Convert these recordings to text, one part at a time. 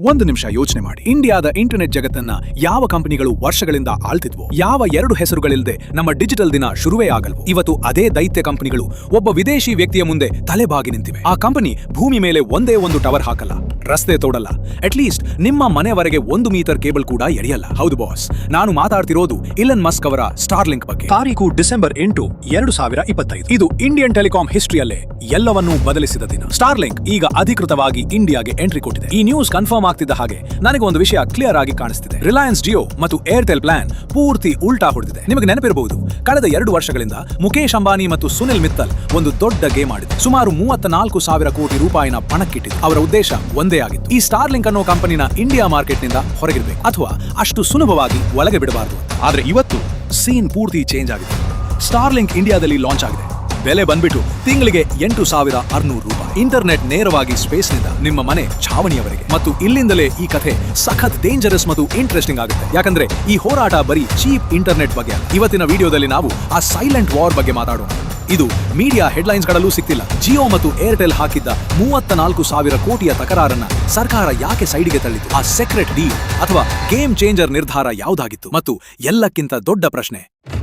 ಒಂದು ನಿಮಿಷ ಯೋಚನೆ ಮಾಡಿ, ಇಂಡಿಯಾದ ಇಂಟರ್ನೆಟ್ ಜಗತ್ತನ್ನ ಯಾವ ಕಂಪನಿಗಳು ವರ್ಷಗಳಿಂದ ಆಳ್ತಿದ್ವು? ಯಾವ ಎರಡು ಹೆಸರುಗಳಿಲ್ಲದೆ ನಮ್ಮ ಡಿಜಿಟಲ್ ದಿನ ಶುರುವೇ ಆಗಲ್ವು? ಇವತ್ತು ಅದೇ ದೈತ್ಯ ಕಂಪನಿಗಳು ಒಬ್ಬ ವಿದೇಶಿ ವ್ಯಕ್ತಿಯ ಮುಂದೆ ತಲೆಬಾಗಿ ನಿಂತಿವೆ. ಆ ಕಂಪನಿ ಭೂಮಿ ಮೇಲೆ ಒಂದೇ ಒಂದು ಟವರ್ ಹಾಕಲ್ಲ, ರಸ್ತೆ ತೋಡಲ್ಲ, ಅಟ್ಲೀಸ್ಟ್ ನಿಮ್ಮ ಮನೆವರೆಗೆ 1 ಮೀಟರ್ ಕೇಬಲ್ ಕೂಡ ಎಳೆಯಲ್ಲ. ಹೌದು ಬಾಸ್, ನಾನು ಮಾತಾಡ್ತಿರೋದು ಇಲನ್ ಮಸ್ಕ್ ಅವರ ಸ್ಟಾರ್ಲಿಂಕ್ ಬಗ್ಗೆ. ತಾರೀಕು ಡಿಸೆಂಬರ್ 8, 2025. ಇದು ಇಂಡಿಯನ್ ಟೆಲಿಕಾಂ ಹಿಸ್ಟ್ರಿಯಲ್ಲೇ ಎಲ್ಲವನ್ನೂ ಬದಲಿಸಿದ ದಿನ. ಸ್ಟಾರ್ಲಿಂಕ್ ಈಗ ಅಧಿಕೃತವಾಗಿ ಇಂಡಿಯಾಗೆ ಎಂಟ್ರಿ ಕೊಟ್ಟಿದೆ. ಈ ನ್ಯೂಸ್ ಕನ್ಫರ್ಮ್ ಆಗ್ತಿದ್ದ ಹಾಗೆ ನನಗೆ ಒಂದು ವಿಷಯ ಕ್ಲಿಯರ್ ಆಗಿ ಕಾಣಿಸ್ತಿದೆ. ರಿಲಯನ್ಸ್ ಜಿಯೋ ಮತ್ತು ಏರ್ಟೆಲ್ ಪ್ಲಾನ್ ಪೂರ್ತಿ ಉಲ್ಟಾ ಹೊಡೆದಿದೆ. ನಿಮಗೆ ನೆನಪಿರಬಹುದು, ಕಳೆದ 2 ವರ್ಷಗಳಿಂದ ಮುಖೇಶ್ ಅಂಬಾನಿ ಮತ್ತು ಸುನಿಲ್ ಮಿತ್ತಲ್ ಒಂದು ದೊಡ್ಡ ಗೇಮ್ ಆಡಿದ್ರು. ಸುಮಾರು 34,000 ಕೋಟಿ ರೂಪಾಯಿನ ಪಣಕ್ಕಿಟ್ಟಿದ್ರು. ಅವರ ಉದ್ದೇಶ ಒಂದೇ ಆಗಿತ್ತು, ಈ ಸ್ಟಾರ್ಲಿಂಕ್ ಅನ್ನೋ ಕಂಪನಿನ ಇಂಡಿಯಾ ಮಾರ್ಕೆಟ್ ನಿಂದ ಹೊರಗಿಡಬೇಕು, ಅಥವಾ ಅಷ್ಟು ಸುಲಭವಾಗಿ ಒಳಗೆ ಬಿಡಬಾರದು. ಆದ್ರೆ ಇವತ್ತು ಸೀನ್ ಪೂರ್ತಿ ಚೇಂಜ್ ಆಗಿದೆ. ಸ್ಟಾರ್ಲಿಂಕ್ ಇಂಡಿಯಾದಲ್ಲಿ ಲಾಂಚ್ ಆಗಿದೆ. ಬೆಲೆ ಬಂದ್ಬಿಟ್ಟು ತಿಂಗಳಿಗೆ 8,600 ರೂಪಾಯಿ. ಇಂಟರ್ನೆಟ್ ನೇರವಾಗಿ ಸ್ಪೇಸ್ ನಿಂದ ನಿಮ್ಮ ಮನೆ ಛಾವಣಿಯವರೆಗೆ. ಮತ್ತು ಇಲ್ಲಿಂದಲೇ ಈ ಕಥೆ ಸಖತ್ ಡೇಂಜರಸ್ ಮತ್ತು ಇಂಟ್ರೆಸ್ಟಿಂಗ್ ಆಗುತ್ತೆ. ಯಾಕಂದ್ರೆ ಈ ಹೋರಾಟ ಬರೀ ಚೀಪ್ ಇಂಟರ್ನೆಟ್ ಬಗ್ಗೆ ಅಲ್ಲ. ಇವತ್ತಿನ ವಿಡಿಯೋದಲ್ಲಿ ನಾವು ಆ ಸೈಲೆಂಟ್ ವಾರ್ ಬಗ್ಗೆ ಮಾತಾಡೋಣ. ಇದು ಮೀಡಿಯಾ ಹೆಡ್ಲೈನ್ಸ್ ಗಳಲ್ಲೂ ಸಿಕ್ತಿಲ್ಲ. ಜಿಯೋ ಮತ್ತು ಏರ್ಟೆಲ್ ಹಾಕಿದ್ದ 34,000 ಕೋಟಿಯ ತಕರಾರನ್ನ ಸರ್ಕಾರ ಯಾಕೆ ಸೈಡಿಗೆ ತಳ್ಳಿತು? ಆ ಸೆಕ್ರೆಟ್ ಡೀಲ್ ಅಥವಾ ಗೇಮ್ ಚೇಂಜರ್ ನಿರ್ಧಾರ ಯಾವುದಾಗಿತ್ತು? ಮತ್ತು ಎಲ್ಲಕ್ಕಿಂತ ದೊಡ್ಡ ಪ್ರಶ್ನೆ,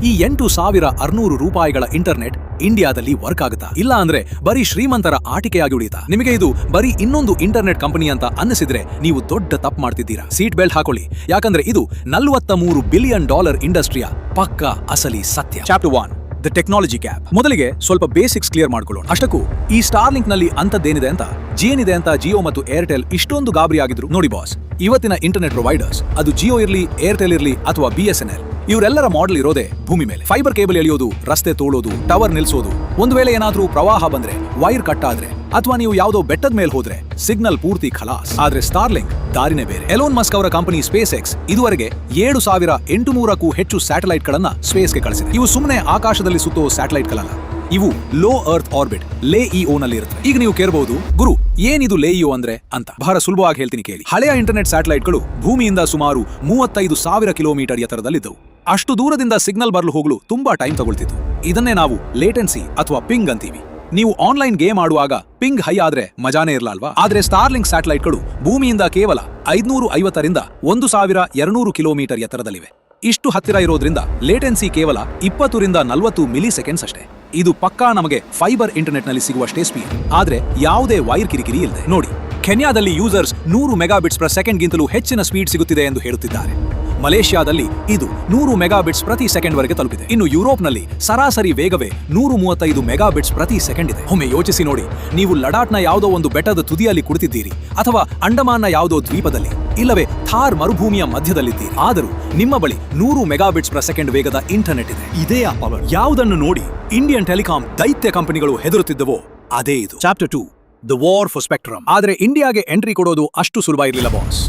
ಈ 8,600 ರೂಪಾಯಿಗಳ ಇಂಟರ್ನೆಟ್ ಇಂಡಿಯಾದಲ್ಲಿ ವರ್ಕ್ ಆಗುತ್ತಾ? ಇಲ್ಲ ಅಂದ್ರೆ ಬರೀ ಶ್ರೀಮಂತರ ಆಟಿಕೆಯಾಗಿ ಉಳಿಯುತ್ತಾ? ನಿಮಗೆ ಇದು ಬರೀ ಇನ್ನೊಂದು ಇಂಟರ್ನೆಟ್ ಕಂಪನಿ ಅಂತ ಅನ್ನಿಸಿದ್ರೆ ನೀವು ದೊಡ್ಡ ತಪ್ಪು ಮಾಡ್ತಿದ್ದೀರಾ. ಸೀಟ್ ಬೆಲ್ಟ್ ಹಾಕೊಳ್ಳಿ, ಯಾಕಂದ್ರೆ ಇದು $43 ಬಿಲಿಯನ್ ಇಂಡಸ್ಟ್ರಿಯ ಪಕ್ಕಾ ಅಸಲಿ ಸತ್ಯ. Chapter 1, the technology gap. ಮೊದಲಿಗೆ ಸ್ವಲ್ಪ ಬೇಸಿಕ್ಸ್ ಕ್ಲಿಯರ್ ಮಾಡ್ಕೊಳ್ಳೋಣ. ಅಷ್ಟಕ್ಕೂ ಈ ಸ್ಟಾರ್ಲಿಂಕ್ ನಲ್ಲಿ ಅಂತದ್ದೇನಿದೆ ಅಂತ, ಏನಿದೆ ಅಂತ ಜಿಯೋ ಮತ್ತು ಏರ್ಟೆಲ್ ಇಷ್ಟೊಂದು ಗಾಬರಿ ಆಗಿದ್ರು? ನೋಡಿ ಬಾಸ್, ಇವತ್ತಿನ ಇಂಟರ್ನೆಟ್ ಪ್ರೊವೈಡರ್ಸ್, ಅದು ಜಿಯೋ ಇರ್ಲಿ, ಏರ್ಟೆಲ್ ಇರ್ಲಿ ಅಥವಾ BSNL, ಇವರೆಲ್ಲರ ಮಾಡೆಲ್ ಇರೋದೇ ಭೂಮಿ ಮೇಲೆ. ಫೈಬರ್ ಕೇಬಲ್ ಎಳೆಯೋದು, ರಸ್ತೆ ತೋಳೋದು, ಟವರ್ ನಿಲ್ಸೋದು. ಒಂದು ವೇಳೆ ಏನಾದ್ರೂ ಪ್ರವಾಹ ಬಂದ್ರೆ, ವೈರ್ ಕಟ್ ಆದ್ರೆ, ಅಥವಾ ನೀವು ಯಾವುದೋ ಬೆಟ್ಟದ ಮೇಲೆ ಹೋದ್ರೆ ಸಿಗ್ನಲ್ ಪೂರ್ತಿ ಖಲಾಸ್. ಆದ್ರೆ ಸ್ಟಾರ್ಲಿಂಕ್ ದಾರಿನೇ ಬೇರೆ. ಎಲೋನ್ ಮಸ್ಕ್ ಅವರ ಕಂಪನಿ ಸ್ಪೇಸ್ ಎಕ್ಸ್ ಇದುವರೆಗೆ 7,800ಕ್ಕೂ ಹೆಚ್ಚು ಸ್ಯಾಟಲೈಟ್ ಗಳನ್ನ ಸ್ಪೇಸ್ಗೆ ಕಳಿಸಿದೆ. ಇವು ಸುಮ್ಮನೆ ಆಕಾಶದಲ್ಲಿ ಸುತ್ತೋ ಸ್ಯಾಟಲೈಟ್ ಗಳಲ್ಲ, ಇವು ಲೋ ಅರ್ತ್ ಆರ್ಬಿಟ್ LEO ನಲ್ಲಿ ಇರುತ್ತೆ. ಈಗ ನೀವು ಕೇಳಬಹುದು, ಗುರು ಏನಿದು LEO ಅಂದ್ರೆ ಅಂತ. ಬಹಳ ಸುಲಭವಾಗಿ ಹೇಳ್ತೀನಿ ಕೇಳಿ. ಹಳೆಯ ಇಂಟರ್ನೆಟ್ ಸ್ಯಾಟಲೈಟ್ಗಳು ಭೂಮಿಯಿಂದ ಸುಮಾರು 35,000 ಕಿಲೋಮೀಟರ್ ಎತ್ತರದಲ್ಲಿದ್ದವು. ಅಷ್ಟು ದೂರದಿಂದ ಸಿಗ್ನಲ್ ಬರಲು ಹೋಗಲು ತುಂಬಾ ಟೈಮ್ ತಗೊಳ್ತಿತ್ತು. ಇದನ್ನೇ ನಾವು ಲೇಟೆನ್ಸಿ ಅಥವಾ ಪಿಂಗ್ ಅಂತೀವಿ. ನೀವು ಆನ್ಲೈನ್ ಗೇಮ್ ಆಡುವಾಗ ಪಿಂಗ್ ಹೈ ಆದ್ರೆ ಮಜಾನೇ ಇರಲ್ಲ ಅಲ್ವಾ? ಆದ್ರೆ ಸ್ಟಾರ್ಲಿಂಕ್ ಸ್ಯಾಟಲೈಟ್ಗಳು ಭೂಮಿಯಿಂದ ಕೇವಲ 550ರಿಂದ 1,200 ಕಿಲೋಮೀಟರ್ ಎತ್ತರದಲ್ಲಿವೆ. ಇಷ್ಟು ಹತ್ತಿರ ಇರೋದ್ರಿಂದ ಲೇಟೆನ್ಸಿ ಕೇವಲ 20ರಿಂದ 40 ಮಿಲಿ ಸೆಕೆಂಡ್ಸ್ ಅಷ್ಟೇ. ಇದು ಪಕ್ಕಾ ನಮಗೆ ಫೈಬರ್ ಇಂಟರ್ನೆಟ್ ನಲ್ಲಿ ಸಿಗುವಷ್ಟೇ ಸ್ಪೀಡ್, ಆದ್ರೆ ಯಾವುದೇ ವೈರ್ ಕಿರಿಕಿರಿ ಇಲ್ಲದೆ. ನೋಡಿ, ಕೆನ್ಯಾದಲ್ಲಿ ಯೂಸರ್ಸ್ 100 ಮೆಗಾಬಿಟ್ಸ್ ಪ್ರತಿ ಸೆಕೆಂಡ್ ಗಿಂತಲೂ ಹೆಚ್ಚಿನ ಸ್ಪೀಡ್ ಸಿಗುತ್ತಿದೆ ಎಂದು ಹೇಳುತ್ತಿದ್ದಾರೆ. ಮಲೇಷ್ಯಾದಲ್ಲಿ ಇದು 100 ಮೆಗಾಬಿಟ್ಸ್ ಪ್ರತಿ ಸೆಕೆಂಡ್ ವರೆಗೆ ತಲುಪಿದೆ. ಇನ್ನು ಯುರೋಪ್ನಲ್ಲಿ ಸರಾಸರಿ ವೇಗವೇ 135 ಮೆಗಾಬಿಟ್ಸ್ ಪ್ರತಿ ಸೆಕೆಂಡ್ ಇದೆ. ಒಮ್ಮೆ ಯೋಚಿಸಿ ನೋಡಿ, ನೀವು ಲಡಾಖ್ನ ಯಾವುದೋ ಒಂದು ಬೆಟ್ಟದ ತುದಿಯಲ್ಲಿ ಕುಳಿತಿದ್ದೀರಿ, ಅಥವಾ ಅಂಡಮಾನ್ನ ಯಾವುದೋ ದ್ವೀಪದಲ್ಲಿ, ಇಲ್ಲವೇ ಥಾರ್ ಮರುಭೂಮಿಯ ಮಧ್ಯದಲ್ಲಿದ್ದೀರಿ. ಆದರೂ ನಿಮ್ಮ ಬಳಿ 100 ಮೆಗಾಬಿಟ್ಸ್ ಪ್ರತಿ ಸೆಕೆಂಡ್ ವೇಗದ ಇಂಟರ್ನೆಟ್ ಇದೆ. ಇದೇ ಆ ಪವರ್. ಯಾವುದನ್ನು ನೋಡಿ ಇಂಡಿಯನ್ ಟೆಲಿಕಾಂ ದೈತ್ಯ ಕಂಪನಿಗಳು ಹೆದರುತ್ತಿದ್ದವೋ ಅದೇ ಇದು. Chapter 2, the war for spectrum. ಆದ್ರೆ ಇಂಡಿಯಾಗೆ ಎಂಟ್ರಿ ಕೊಡೋದು ಅಷ್ಟು ಸುಲಭ ಇರಲಿಲ್ಲ ಬಾಸ್.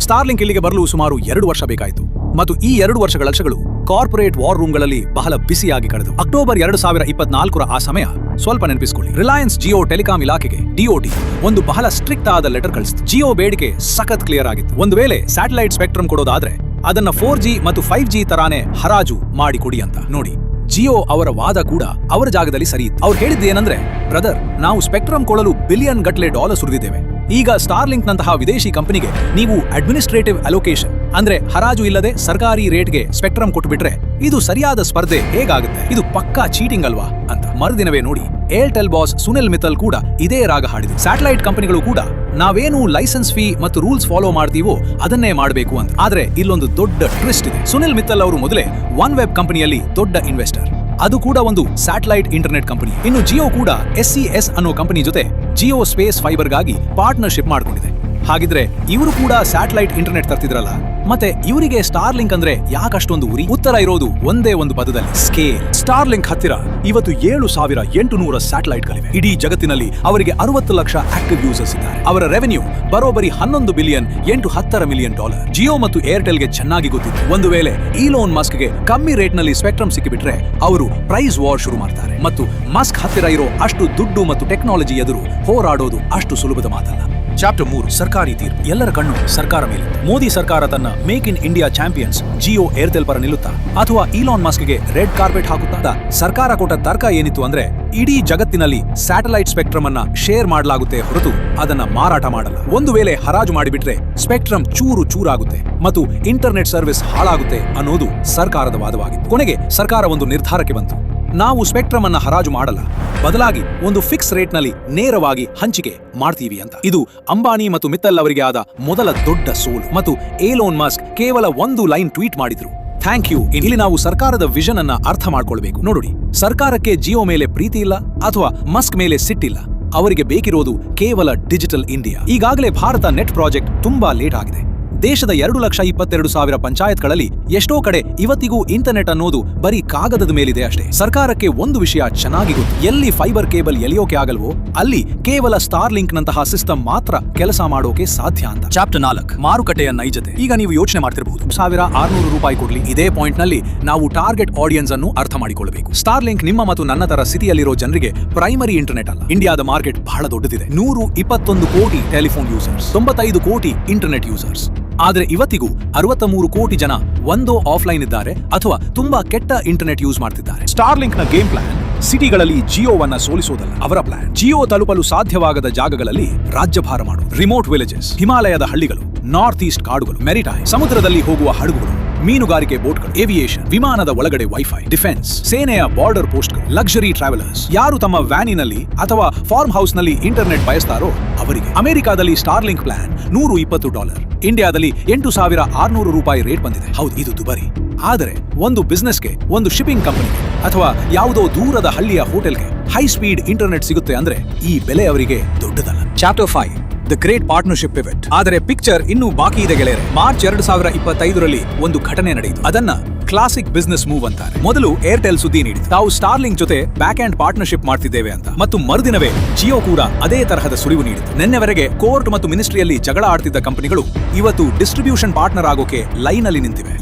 ಸ್ಟಾರ್ಲಿಂಕ್ ಇಲ್ಲಿಗೆ ಬರಲು ಸುಮಾರು 2 ವರ್ಷ ಬೇಕಾಯಿತು. ಮತ್ತು ಈ 2 ವರ್ಷಗಳ ಲಕ್ಷಗಳು ಕಾರ್ಪೊರೇಟ್ ವಾರ್ ರೂಮ್ಗಳಲ್ಲಿ ಬಹಳ ಬಿಸಿಯಾಗಿ ಕಳೆದು. ಅಕ್ಟೋಬರ್ 2024 ಆ ಸಮಯ ಸ್ವಲ್ಪ ನೆನಪಿಸಿಕೊಳ್ಳಿ. ರಿಲಯನ್ಸ್ ಜಿಯೋ ಟೆಲಿಕಾಂ ಇಲಾಖೆಗೆ DOT ಒಂದು ಬಹಳ ಸ್ಟ್ರಿಕ್ಟ್ ಆದ ಲೆಟರ್ ಕಳಿಸಿತು. ಜಿಯೋ ಬೇಡಿಕೆ ಸಖತ್ ಕ್ಲಿಯರ್ ಆಗಿತ್ತು. ಒಂದು ವೇಳೆ ಸ್ಯಾಟಲೈಟ್ ಸ್ಪೆಕ್ಟ್ರಮ್ ಕೊಡೋದಾದ್ರೆ ಅದನ್ನ 4G ಮತ್ತು 5G ತರಾನೇ ಹರಾಜು ಮಾಡಿ ಕೊಡಿ ಅಂತ. ನೋಡಿ, ಜಿಯೋ ಅವರ ವಾದ ಕೂಡ ಅವರ ಜಾಗದಲ್ಲಿ ಸರಿ ಇತ್ತು. ಅವ್ರು ಹೇಳಿದ್ದು ಏನಂದ್ರೆ, ಬ್ರದರ್, ನಾವು ಸ್ಪೆಕ್ಟ್ರಮ್ ಕೊಡಲು ಬಿಲಿಯನ್ ಗಟ್ಟಲೆ ಡಾಲರ್ ಸುರಿದಿದ್ದೇವೆ. ಈಗ ಸ್ಟಾರ್ಲಿಂಕ್ ನಂತಹ ವಿದೇಶಿ ಕಂಪನಿಗೆ ನೀವು ಅಡ್ಮಿನಿಸ್ಟ್ರೇಟಿವ್ ಅಲೋಕೇಶನ್ ಅಂದ್ರೆ ಹರಾಜು ಇಲ್ಲದೆ ಸರ್ಕಾರಿ ರೇಟ್ಗೆ ಸ್ಪೆಕ್ಟ್ರಮ್ ಕೊಟ್ಟುಬಿಟ್ರೆ ಇದು ಸರಿಯಾದ ಸ್ಪರ್ಧೆ ಹೇಗಾಗುತ್ತೆ? ಇದು ಪಕ್ಕಾ ಚೀಟಿಂಗ್ ಅಲ್ವಾ ಅಂತ. ಮರುದಿನವೇ ನೋಡಿ, ಏರ್ಟೆಲ್ ಬಾಸ್ ಸುನಿಲ್ ಮಿತ್ತಲ್ ಕೂಡ ಇದೇ ರಾಗ ಹಾಡಿದ್ರು. ಸ್ಯಾಟಲೈಟ್ ಕಂಪನಿಗಳು ಕೂಡ ನಾವೇನು ಲೈಸೆನ್ಸ್ ಫೀ ಮತ್ತು ರೂಲ್ಸ್ ಫಾಲೋ ಮಾಡ್ತೀವೋ ಅದನ್ನೇ ಮಾಡಬೇಕು ಅಂತ. ಆದ್ರೆ ಇಲ್ಲೊಂದು ದೊಡ್ಡ ಟ್ವಿಸ್ಟ್ ಇದೆ. ಸುನಿಲ್ ಮಿತ್ತಲ್ ಅವರು ಮೊದಲೇ OneWeb ಕಂಪನಿಯಲ್ಲಿ ದೊಡ್ಡ ಇನ್ವೆಸ್ಟರ್, ಅದು ಕೂಡ ಒಂದು ಸ್ಯಾಟಲೈಟ್ ಇಂಟರ್ನೆಟ್ ಕಂಪನಿ. ಇನ್ನು ಜಿಯೋ ಕೂಡ SCS ಅನ್ನೋ ಕಂಪನಿ ಜೊತೆ ಜಿಯೋ ಸ್ಪೇಸ್ ಫೈಬರ್ಗಾಗಿ ಪಾರ್ಟ್ನರ್ಶಿಪ್ ಮಾಡಿಕೊಂಡಿದೆ. ಹಾಗಿದ್ರೆ ಇವರು ಕೂಡ ಸ್ಯಾಟಲೈಟ್ ಇಂಟರ್ನೆಟ್ ತರ್ತಿದ್ರಲ್ಲ, ಮತ್ತೆ ಇವರಿಗೆ ಸ್ಟಾರ್ಲಿಂಕ್ ಅಂದ್ರೆ ಯಾಕಷ್ಟೊಂದು ಉರಿ? ಉತ್ತರ ಇರೋದು ಒಂದೇ ಒಂದು ಪದದಲ್ಲಿ, ಸ್ಕೇಲ್. ಸ್ಟಾರ್ಲಿಂಕ್ ಹತ್ತಿರ ಇವತ್ತು 7,800 ಸ್ಯಾಟಲೈಟ್ಗಳಿವೆ. ಇಡೀ ಜಗತ್ತಿನಲ್ಲಿ ಅವರಿಗೆ 60 ಲಕ್ಷ ಆಕ್ಟಿವ್ ಯೂಸರ್ಸ್ ಇದ್ದಾರೆ. ಅವರ ರೆವೆನ್ಯೂ ಬರೋಬರಿ $11 ಬಿಲಿಯನ್, $10 ಮಿಲಿಯನ್. ಜಿಯೋ ಮತ್ತು ಏರ್ಟೆಲ್ಗೆ ಚೆನ್ನಾಗಿ ಗೊತ್ತಿದೆ, ಒಂದು ವೇಳೆ ಈಲೋನ್ ಮಸ್ಕ್ಗೆ ಕಮ್ಮಿ ರೇಟ್ ನಲ್ಲಿ ಸ್ಪೆಕ್ಟ್ರಮ್ ಸಿಕ್ಕಿಬಿಟ್ರೆ ಅವರು ಪ್ರೈಸ್ ವಾರ್ ಶುರು ಮಾಡ್ತಾರೆ. ಮತ್ತು ಮಸ್ಕ್ ಹತ್ತಿರ ಇರೋ ಅಷ್ಟು ದುಡ್ಡು ಮತ್ತು ಟೆಕ್ನಾಲಜಿ ಎದುರು ಹೋರಾಡೋದು ಅಷ್ಟು ಸುಲಭದ ಮಾತಲ್ಲ. ಚಾಪ್ಟರ್ 3 ಸರ್ಕಾರಿ ತೀರ್ಪು. ಎಲ್ಲರ ಕಣ್ಣು ಸರ್ಕಾರ ಮೇಲೆ. ಮೋದಿ ಸರ್ಕಾರ ತನ್ನ make in India champions Jio Airtel ಪರ ನಿಲ್ಲುತ್ತಾ ಅಥವಾ ಈಲಾನ್ ಮಸ್ಕ್ಗೆ ರೆಡ್ ಕಾರ್ಪೆಟ್ ಹಾಕುತ್ತಾ? ಸರ್ಕಾರ ಕೊಟ್ಟ ತರ್ಕ ಏನಿತ್ತು ಅಂದ್ರೆ ಇಡೀ ಜಗತ್ತಿನಲ್ಲಿ ಸ್ಯಾಟಲೈಟ್ ಸ್ಪೆಕ್ಟ್ರಮ್ ಅನ್ನ ಶೇರ್ ಮಾಡಲಾಗುತ್ತೆ ಹೊರತು ಅದನ್ನ ಮಾರಾಟ ಮಾಡಲ್ಲ. ಒಂದು ವೇಳೆ ಹರಾಜು ಮಾಡಿಬಿಟ್ರೆ ಸ್ಪೆಕ್ಟ್ರಮ್ ಚೂರಾಗುತ್ತೆ ಮತ್ತು ಇಂಟರ್ನೆಟ್ ಸರ್ವಿಸ್ ಹಾಳಾಗುತ್ತೆ ಅನ್ನೋದು ಸರ್ಕಾರದ ವಾದವಾಗಿತ್ತು. ಕೊನೆಗೆ ಸರ್ಕಾರ ಒಂದು ನಿರ್ಧಾರಕ್ಕೆ ಬಂತು. ನಾವು ಸ್ಪೆಕ್ಟ್ರಮ್ ಅನ್ನ ಹರಾಜು ಮಾಡಲ್ಲ, ಬದಲಾಗಿ ಒಂದು ಫಿಕ್ಸ್ ರೇಟ್ ನಲ್ಲಿ ನೇರವಾಗಿ ಹಂಚಿಕೆ ಮಾಡ್ತೀವಿ ಅಂತ. ಇದು ಅಂಬಾನಿ ಮತ್ತು ಮಿತ್ತಲ್ ಅವರಿಗೆ ಆದ ಮೊದಲ ದೊಡ್ಡ ಸೋಲು ಮತ್ತು ಏಲೋನ್ ಮಸ್ಕ್ ಕೇವಲ ಒಂದು ಲೈನ್ ಟ್ವೀಟ್ ಮಾಡಿದ್ರು, ಥ್ಯಾಂಕ್ ಯು. ಇಲ್ಲಿ ನಾವು ಸರ್ಕಾರದ ವಿಷನ್ ಅನ್ನ ಅರ್ಥ ಮಾಡ್ಕೊಳ್ಬೇಕು. ನೋಡಿ, ಸರ್ಕಾರಕ್ಕೆ ಜಿಯೋ ಮೇಲೆ ಪ್ರೀತಿ ಇಲ್ಲ ಅಥವಾ ಮಸ್ಕ್ ಮೇಲೆ ಸಿಟ್ಟಿಲ್ಲ. ಅವರಿಗೆ ಬೇಕಿರೋದು ಕೇವಲ ಡಿಜಿಟಲ್ ಇಂಡಿಯಾ. ಈಗಾಗಲೇ ಭಾರತ ನೆಟ್ ಪ್ರಾಜೆಕ್ಟ್ ತುಂಬಾ ಲೇಟ್ ಆಗಿದೆ. ದೇಶದ 2,22,000 ಪಂಚಾಯತ್ಗಳಲ್ಲಿ ಎಷ್ಟೋ ಕಡೆ ಇವತ್ತಿಗೂ ಇಂಟರ್ನೆಟ್ ಅನ್ನೋದು ಬರೀ ಕಾಗದದ ಮೇಲಿದೆ ಅಷ್ಟೇ. ಸರ್ಕಾರಕ್ಕೆ ಒಂದು ವಿಷಯ ಚೆನ್ನಾಗಿ ಗೊತ್ತು, ಎಲ್ಲಿ ಫೈಬರ್ ಕೇಬಲ್ ಎಳೆಯೋಕೆ ಆಗಲ್ವೋ ಅಲ್ಲಿ ಕೇವಲ ಸ್ಟಾರ್ ಲಿಂಕ್ ನಂತಹ ಸಿಸ್ಟಮ್ ಮಾತ್ರ ಕೆಲಸ ಮಾಡೋಕೆ ಸಾಧ್ಯ ಅಂತ. ಚಾಪ್ಟರ್ 4 ಮಾರುಕಟ್ಟೆಯ ನೈಜತೆ. ಈಗ ನೀವು ಯೋಚನೆ ಮಾಡ್ತಿರಬಹುದು, $1,600 ಕೊಡ್ಲಿ. ಇದೇ ಪಾಯಿಂಟ್ ನಲ್ಲಿ ನಾವು ಟಾರ್ಗೆಟ್ ಆಡಿಯನ್ಸ್ ಅನ್ನು ಅರ್ಥ ಮಾಡಿಕೊಳ್ಳಬೇಕು. ಸ್ಟಾರ್ ಲಿಂಕ್ ನಿಮ್ಮ ಮತ್ತು ನನ್ನ ತರ ಸಿಟಿಯಲ್ಲಿರೋ ಜನರಿಗೆ ಪ್ರೈಮರಿ ಇಂಟರ್ನೆಟ್ ಅಲ್ಲ. ಇಂಡಿಯಾದ ಮಾರ್ಕೆಟ್ ಬಹಳ ದೊಡ್ಡದಿದೆ. 121 ಕೋಟಿ ಟೆಲಿಫೋನ್ ಯೂಸರ್ಸ್, 95 ಕೋಟಿ ಇಂಟರ್ನೆಟ್ ಯೂಸರ್ಸ್. ಆದ್ರೆ ಇವತ್ತಿಗೂ 63 ಕೋಟಿ ಜನ ಒಂದೋ ಆಫ್ಲೈನ್ ಇದ್ದಾರೆ ಅಥವಾ ತುಂಬಾ ಕೆಟ್ಟ ಇಂಟರ್ನೆಟ್ ಯೂಸ್ ಮಾಡ್ತಿದ್ದಾರೆ. ಸ್ಟಾರ್ಲಿಂಕ್ ನ ಗೇಮ್ ಪ್ಲಾನ್ ಸಿಟಿಗಳಲ್ಲಿ ಜಿಯೋವನ್ನ ಸೋಲಿಸೋದಲ್ಲ. ಅವರ ಪ್ಲಾನ್ ಜಿಯೋ ತಲುಪಲು ಸಾಧ್ಯವಾಗದ ಜಾಗಗಳಲ್ಲಿ ರಾಜ್ಯಭಾರ ಮಾಡೋದು. ರಿಮೋಟ್ ವಿಲೇಜಸ್, ಹಿಮಾಲಯದ ಹಳ್ಳಿಗಳು, ನಾರ್ತ್ ಈಸ್ಟ್ ಕಾಡುಗಳು, ಮೆರಿಟೈಮ್, ಸಮುದ್ರದಲ್ಲಿ ಹೋಗುವ ಹಡಗುಗಳು, ಮೀನುಗಾರಿಕೆ ಬೋಟ್ಗಳು, ಏವಿಯೇಷನ್, ವಿಮಾನದ ಒಳಗಡೆ ವೈಫೈ, ಡಿಫೆನ್ಸ್, ಸೇನೆಯ ಬಾರ್ಡರ್ ಪೋಸ್ಟ್ಗಳು, ಲಕ್ಸರಿ ಟ್ರಾವೆಲರ್ಸ್. ಯಾರು ತಮ್ಮ ವ್ಯಾನಿನಲ್ಲಿ ಅಥವಾ ಫಾರ್ಮ್ ಹೌಸ್ ನಲ್ಲಿ ಇಂಟರ್ನೆಟ್ ಬಯಸ್ತಾರೋ ಅವರಿಗೆ. ಅಮೆರಿಕಾದಲ್ಲಿ ಸ್ಟಾರ್ಲಿಂಕ್ ಪ್ಲಾನ್ $120. ಇಂಡಿಯಾದಲ್ಲಿ $8,600 ರೇಟ್ ಬಂದಿದೆ. ಹೌದು, ಇದು ದುಬಾರಿ. ಆದರೆ ಒಂದು ಬಿಸ್ನೆಸ್ಗೆ, ಒಂದು ಶಿಪ್ಪಿಂಗ್ ಕಂಪನಿಗೆ ಅಥವಾ ಯಾವುದೋ ದೂರದ ಹಳ್ಳಿಯ ಹೋಟೆಲ್ಗೆ ಹೈ ಸ್ಪೀಡ್ ಇಂಟರ್ನೆಟ್ ಸಿಗುತ್ತೆ ಅಂದ್ರೆ ಈ ಬೆಲೆ ಅವರಿಗೆ ದೊಡ್ಡದಲ್ಲ. Chapter 5 the great partnership pivot. ಆದರೆ ಪಿಕ್ಚರ್ ಇನ್ನೂ ಬಾಕಿ ಇದೆ ಗೆಳೆಯರೆ. ಮಾರ್ಚ್ 2025ರಲ್ಲಿ ಒಂದು ಘಟನೆ ನಡೆಯಿತು. ಅದನ್ನ ಕ್ಲಾಸಿಕ್ ಬಿಸ್ನೆಸ್ ಮೂವ್ ಅಂತಾರೆ. ಮೊದಲು ಏರ್ಟೆಲ್ ಸುದ್ದಿ ನೀಡಿತು, ತಾವು ಸ್ಟಾರ್ಲಿಂಕ್ ಜೊತೆ ಬ್ಯಾಕ್ ಅಂಡ್ ಪಾರ್ಟ್ನರ್ಶಿಪ್ ಮಾಡ್ತಿದ್ದೇವೆ ಅಂತ. ಮತ್ತು ಮರುದಿನವೇ ಜಿಯೋ ಕೂಡ ಅದೇ ತರಹದ ಸುಳಿವು ನೀಡಿತು. ನಿನ್ನೆವರೆಗೆ ಕೋರ್ಟ್ ಮತ್ತು ಮಿನಿಸ್ಟ್ರಿಯಲ್ಲಿ ಜಗಳ ಆಡ್ತಿದ್ದ ಕಂಪನಿಗಳು ಇವತ್ತು ಡಿಸ್ಟ್ರಿಬ್ಯೂಷನ್ ಪಾರ್ಟ್ನರ್ ಆಗೋಕೆ ಲೈನ್ ಅಲ್ಲಿ ನಿಂತಿವೆ.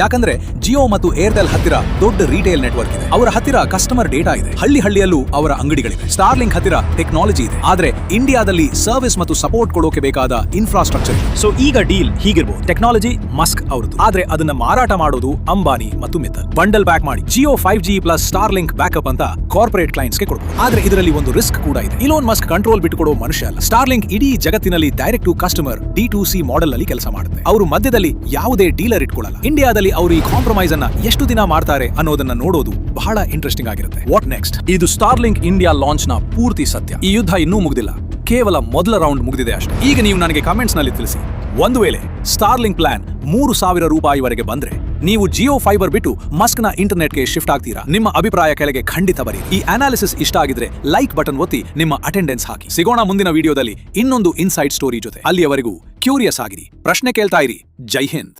ಯಾಕಂದ್ರೆ ಜಿಯೋ ಮತ್ತು ಏರ್ಟೆಲ್ ಹತ್ತಿರ ದೊಡ್ಡ ರಿಟೇಲ್ ನೆಟ್ವರ್ಕ್ ಇದೆ. ಅವರ ಹತ್ತಿರ ಕಸ್ಟಮರ್ ಡೇಟಾ ಇದೆ. ಹಳ್ಳಿಯಲ್ಲೂ ಅವರ ಅಂಗಡಿಗಳಿವೆ. ಸ್ಟಾರ್ಲಿಂಕ್ ಹತ್ತಿರ ಟೆಕ್ನಾಲಜಿ ಇದೆ. ಆದ್ರೆ ಇಂಡಿಯಾದಲ್ಲಿ ಸರ್ವಿಸ್ ಮತ್ತು ಸಪೋರ್ಟ್ ಕೊಡೋಕೆ ಬೇಕಾದ ಇನ್ಫ್ರಾಸ್ಟ್ರಕ್ಚರ್. ಸೊ ಈಗ ಡೀಲ್ ಹೀಗಿರ್ಬೋದು, ಟೆಕ್ನಾಲಜಿ ಮಸ್ಕ್ ಅವರದು, ಆದ್ರೆ ಅದನ್ನ ಮಾರಾಟ ಮಾಡೋದು ಅಂಬಾನಿ ಮತ್ತು ಮಿತ್ತಲ್. ಬಂಡಲ್ ಬ್ಯಾಕ್ ಮಾಡಿ Jio 5G plus Starlink backup ಅಂತ ಕಾರ್ಪೊರೇಟ್ ಕ್ಲೈಂಟ್ಸ್ ಗೆ ಕೊಡಬಹುದು. ಆದ್ರೆ ಇದರಲ್ಲಿ ಒಂದು ರಿಸ್ಕ್ ಕೂಡ ಇದೆ. ಇಲಾನ್ ಮಸ್ಕ್ ಕಂಟ್ರೋಲ್ ಬಿಟ್ಟುಕೊಡೋ ಮನುಷ್ಯ ಅಲ್ಲ. ಸ್ಟಾರ್ಲಿಂಕ್ ಇಡೀ ಜಗತ್ತಿನಲ್ಲಿ direct to customer D2C model ಅಲ್ಲಿ ಕೆಲಸ ಮಾಡುತ್ತೆ. ಅವರು ಮಧ್ಯದಲ್ಲಿ ಯಾವುದೇ ಡೀಲರ್ ಇಟ್ಕೊಳ್ಳಲ್ಲ. ಇಂಡಿಯಾದಲ್ಲಿ ಅವರು ಈ ಕಾಂಪ್ರಮೈಸ್ ಅನ್ನ ಎಷ್ಟು ದಿನ ಮಾಡ್ತಾರೆ ಅನ್ನೋದನ್ನ ನೋಡೋದು ಬಹಳ ಇಂಟ್ರೆಸ್ಟಿಂಗ್ ಆಗಿರುತ್ತೆ. What next? ಇದು ಸ್ಟಾರ್ಲಿಂಕ್ ಇಂಡಿಯಾ ಲಾಂಚ್ ನ ಪೂರ್ತಿ ಸತ್ಯ. ಈ ಯುದ್ಧ ಇನ್ನೂ ಮುಗಿದಿಲ್ಲ, ಕೇವಲ ಮೊದಲ ರೌಂಡ್ ಮುಗಿದಿದೆ ಅಷ್ಟೇ. ಈಗ ನೀವು ನನಗೆ ಕಾಮೆಂಟ್ಸ್ ನಲ್ಲಿ ತಿಳಿಸಿ, ಒಂದು ವೇಳೆ ಸ್ಟಾರ್ಲಿಂಕ್ ಪ್ಲಾನ್ $3,000 ಬಂದ್ರೆ ನೀವು ಜಿಯೋ ಫೈಬರ್ ಬಿಟ್ಟು ಮಸ್ಕ್ ನ ಇಂಟರ್ನೆಟ್ಗೆ ಶಿಫ್ಟ್ ಆಗ್ತೀರಾ? ನಿಮ್ಮ ಅಭಿಪ್ರಾಯ ಕೆಳಗೆ ಖಂಡಿತ ಬರಿ. ಈ ಅನಾಲಿಸಿಸ್ ಇಷ್ಟ ಆಗಿದ್ರೆ ಲೈಕ್ ಬಟನ್ ಒತ್ತಿ ನಿಮ್ಮ ಅಟೆಂಡೆನ್ಸ್ ಹಾಕಿ. ಸಿಗೋಣ ಮುಂದಿನ ವಿಡಿಯೋದಲ್ಲಿ ಇನ್ನೊಂದು ಇನ್ಸೈಡ್ ಸ್ಟೋರಿ ಜೊತೆ. ಅಲ್ಲಿಯವರೆಗೂ ಕ್ಯೂರಿಯಸ್ ಆಗಿರಿ, ಪ್ರಶ್ನೆ ಕೇಳ್ತಾ ಇರಿ. ಜೈ ಹಿಂದ್.